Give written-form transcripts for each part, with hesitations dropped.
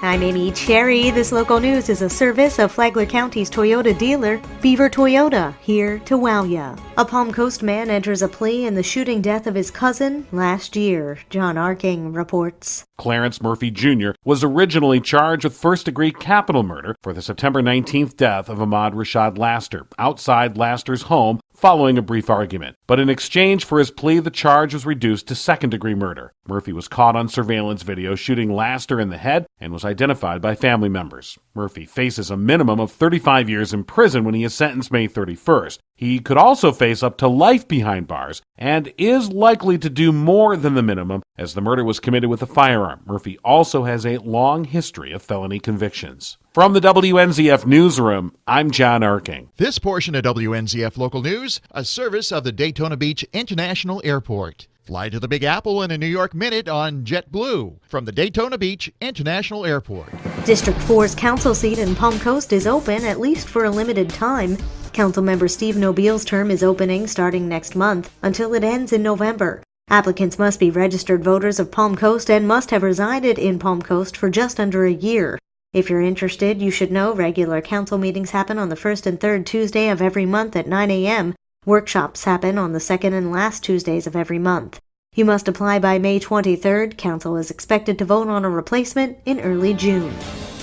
I'm Amy Cherry. This local news is a service of Flagler County's Toyota dealer, Beaver Toyota, here to wow ya. A Palm Coast man enters a plea in the shooting death of his cousin last year. John Arking reports. Clarence Murphy Jr. was originally charged with first-degree capital murder for the September 19th death of Ahmad Rashad Laster outside Laster's home following a brief argument. But in exchange for his plea, the charge was reduced to second-degree murder. Murphy was caught on surveillance video shooting Laster in the head and was identified by family members. Murphy faces a minimum of 35 years in prison when he is sentenced May 31st. He could also face up to life behind bars and is likely to do more than the minimum as the murder was committed with a firearm. Murphy also has a long history of felony convictions. From the WNZF Newsroom, I'm John Arking. This portion of WNZF Local News, a service of the Daytona Beach International Airport. Fly to the Big Apple in a New York minute on JetBlue from the Daytona Beach International Airport. District 4's council seat in Palm Coast is open, at least for a limited time. Councilmember Steve Nobile's term is opening starting next month until it ends in November. Applicants must be registered voters of Palm Coast and must have resided in Palm Coast for just under a year. If you're interested, you should know regular council meetings happen on the first and third Tuesday of every month at 9 a.m. Workshops happen on the second and last Tuesdays of every month. You must apply by May 23rd. Council is expected to vote on a replacement in early June.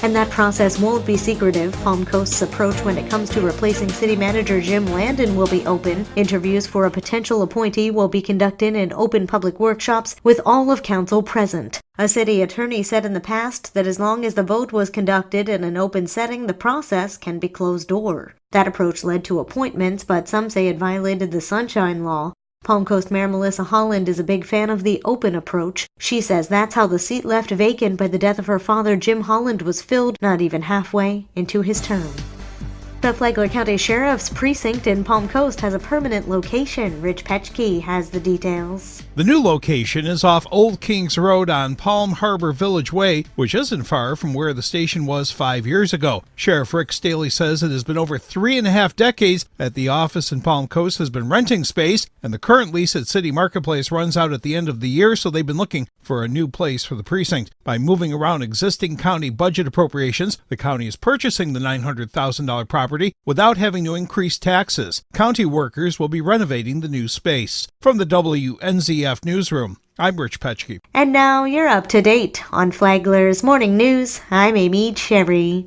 And that process won't be secretive. Palm Coast's approach when it comes to replacing City Manager Jim Landon will be open. Interviews for a potential appointee will be conducted in open public workshops with all of council present. A city attorney said in the past that as long as the vote was conducted in an open setting, the process can be closed door. That approach led to appointments, but some say it violated the Sunshine Law. Palm Coast Mayor Melissa Holland is a big fan of the open approach. She says that's how the seat left vacant by the death of her father, Jim Holland, was filled not even halfway into his term. The Flagler County Sheriff's Precinct in Palm Coast has a permanent location. Rich Petchke has the details. The new location is off Old Kings Road on Palm Harbor Village Way, which isn't far from where the station was 5 years ago. Sheriff Rick Staley says it has been over 3.5 decades that the office in Palm Coast has been renting space, and the current lease at City Marketplace runs out at the end of the year, so they've been looking for a new place for the precinct. By moving around existing county budget appropriations, the county is purchasing the $900,000 property without having to increase taxes. County workers will be renovating the new space. From the WNZF Newsroom, I'm Rich Petchke. And now you're up to date on Flagler's Morning News. I'm Amy Cherry.